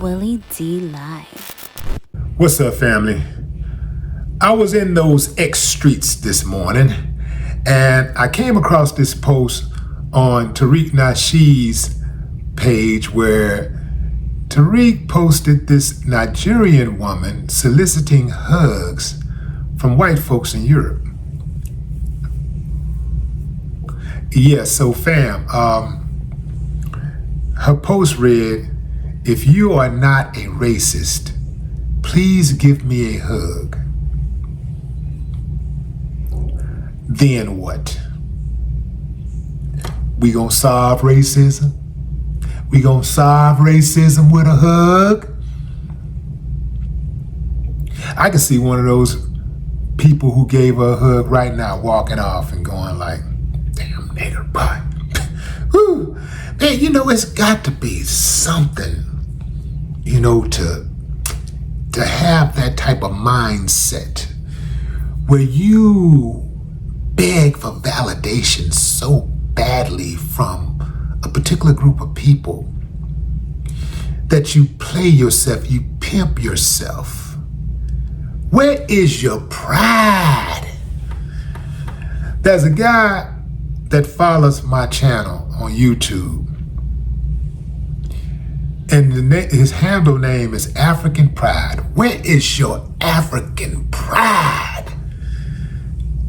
Willie D Live. What's up, family? I was in those X streets this morning and I came across this post on Tariq Nasheed's page where Tariq posted this Nigerian woman soliciting hugs from white folks in Europe. Yeah, so fam, her post read, "If you are not a racist, please give me a hug." Then what? We gonna solve racism? We gonna solve racism with a hug? I can see one of those people who gave her a hug right now walking off and going like, "Damn nigger butt." Whew. Man, you know, it's got to be something, you know, to have that type of mindset where you beg for validation so badly from a particular group of people that you play yourself, you pimp yourself. Where is your pride? There's a guy that follows my channel on YouTube, and his handle name is African Pride. Where is your African pride?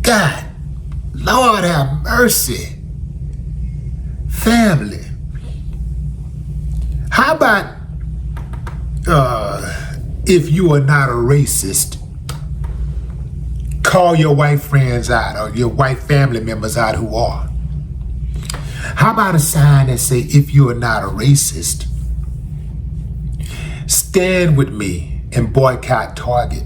God, Lord have mercy. Family. How about if you are not a racist, call your white friends out or your white family members out who are? How about a sign that say, "If you are not a racist, stand with me and boycott Target.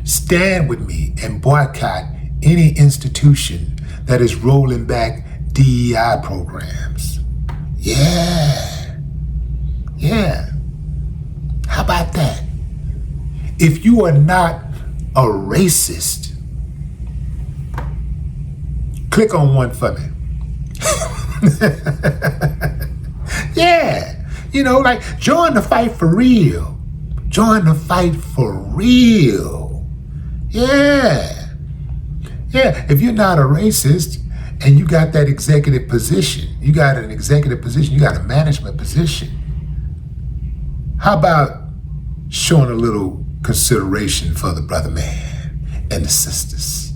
Stand with me and boycott any institution that is rolling back DEI programs." Yeah. How about that? If you are not a racist, click on one for me. Yeah, you know, like, join the fight for real. Join the fight for real. Yeah, if you're not a racist and you got that executive position, you got an executive position, you got a management position, how about showing a little consideration for the brother man and the sisters?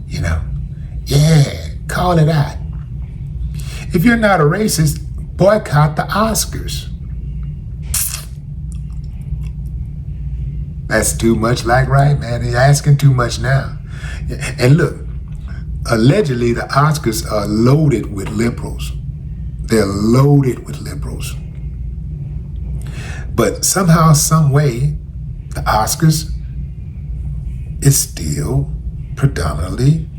You know, yeah, call it out. If you're not a racist, boycott the Oscars. That's too much like right, man. You're asking too much now. And look, allegedly the Oscars are loaded with liberals. They're loaded with liberals. But somehow, some way, the Oscars is still predominantly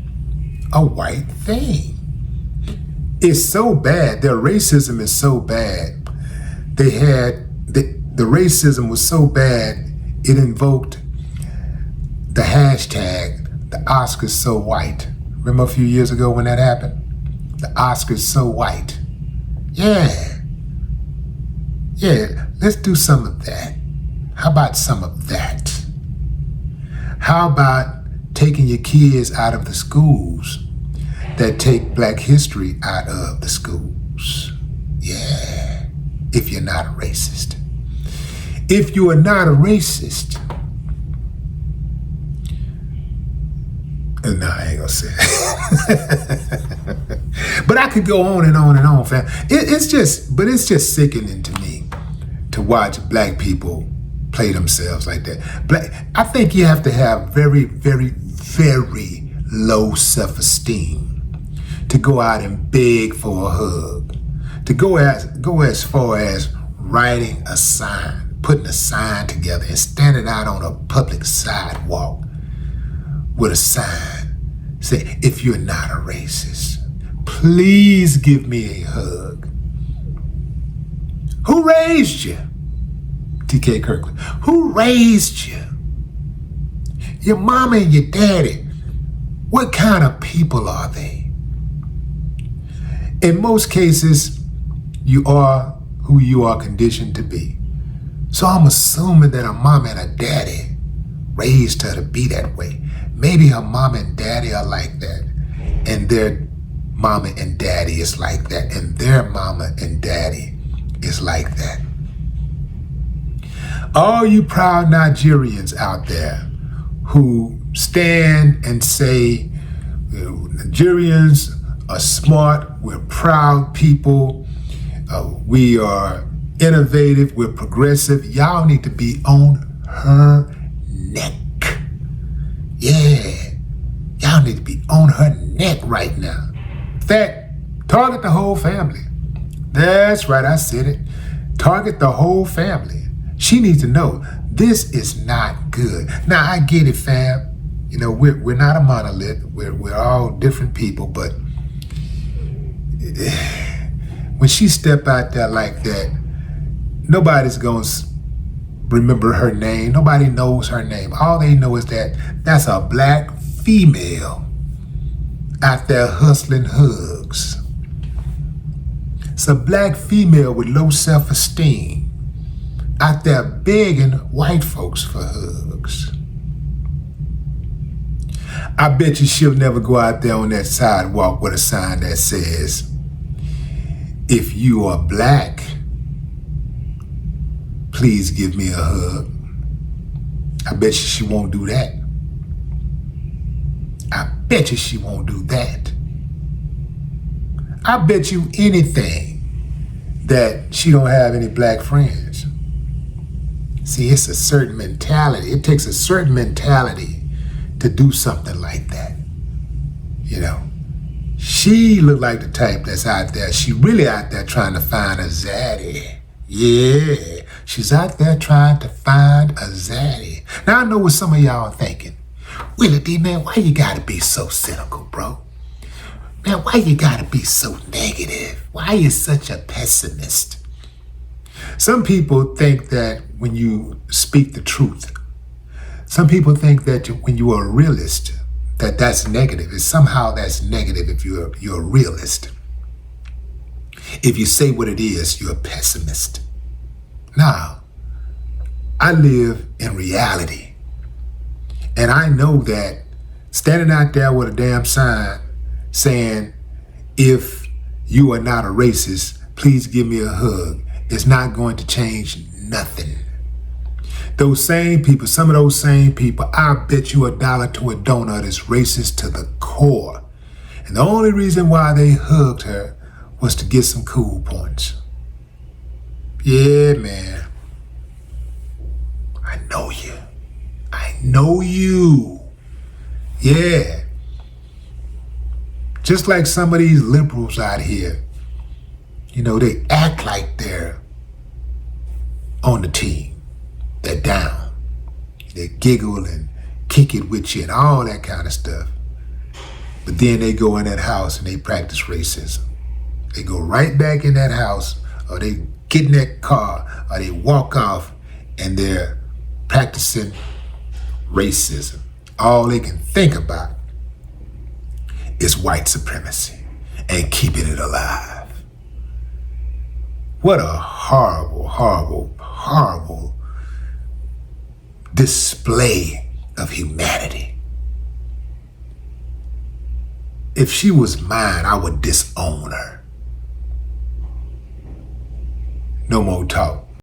a white thing. It's so bad. Their racism is so bad. The racism was so bad, it invoked the hashtag, the Oscars so white. Remember a few years ago when that happened? The Oscars so white. Yeah, let's do some of that. How about some of that? How about taking your kids out of the schools that take Black history out of the schools? Yeah, if you're not a racist. If you are not a racist, no, I ain't gonna say it. But I could go on and on and on, fam. It's just sickening to me to watch Black people play themselves like that. I think you have to have very, very, very low self-esteem to go out and beg for a hug, to go as far as writing a sign, putting a sign together and standing out on a public sidewalk with a sign, say, "If you're not a racist, please give me a hug." Who raised you? T.K. Kirkland. Who raised you? Your mama and your daddy. What kind of people are they? In most cases, you are who you are conditioned to be. So I'm assuming that her mom and her daddy raised her to be that way. Maybe her mom and daddy are like that, and their mama and daddy is like that, and their mama and daddy is like that. All you proud Nigerians out there who stand and say, Nigerians are smart, we're proud people, we are innovative, we're progressive, y'all need to be on her neck. Yeah, y'all need to be on her neck right now. In fact, target the whole family. That's right, I said it. Target the whole family. She needs to know this is not good. Now, I get it, fam. You know, we're not a monolith. We're all different people, but when she step out there like that, nobody's going to remember her name. Nobody knows her name. All they know is that that's a black female out there hustling hugs. It's a black female with low self-esteem out there begging white folks for hugs. I bet you she'll never go out there on that sidewalk with a sign that says, if you are black, please give me a hug. I bet you she won't do that. I bet you she won't do that. I bet you anything that she don't have any black friends. See, it's a certain mentality. It takes a certain mentality to do something like that. You know, she looked like the type that's out there. She really out there trying to find a zaddy. Yeah, she's out there trying to find a zaddy. Now, I know what some of y'all are thinking. Willie D, man, why you gotta be so cynical, bro? Man, why you gotta be so negative? Why are you such a pessimist? Some people think that when you speak the truth, some people think that when you are a realist, that's negative. It's somehow that's negative if you're a realist. If you say what it is, you're a pessimist. Now, I live in reality. And I know that standing out there with a damn sign saying, if you are not a racist, please give me a hug, is not going to change nothing. Those same people, some of those same people, I bet you $1 to a donut is racist to the core. And the only reason why they hugged her was to get some cool points. Yeah, man. I know you. I know you. Yeah. Just like some of these liberals out here, you know, they act like they're on the team. They're down. They giggle and kick it with you and all that kind of stuff. But then they go in that house and they practice racism. They go right back in that house, or they get in that car, or they walk off and they're practicing racism. All they can think about is white supremacy and keeping it alive. What a horrible, horrible, horrible display of humanity. If she was mine, I would disown her. No more talk.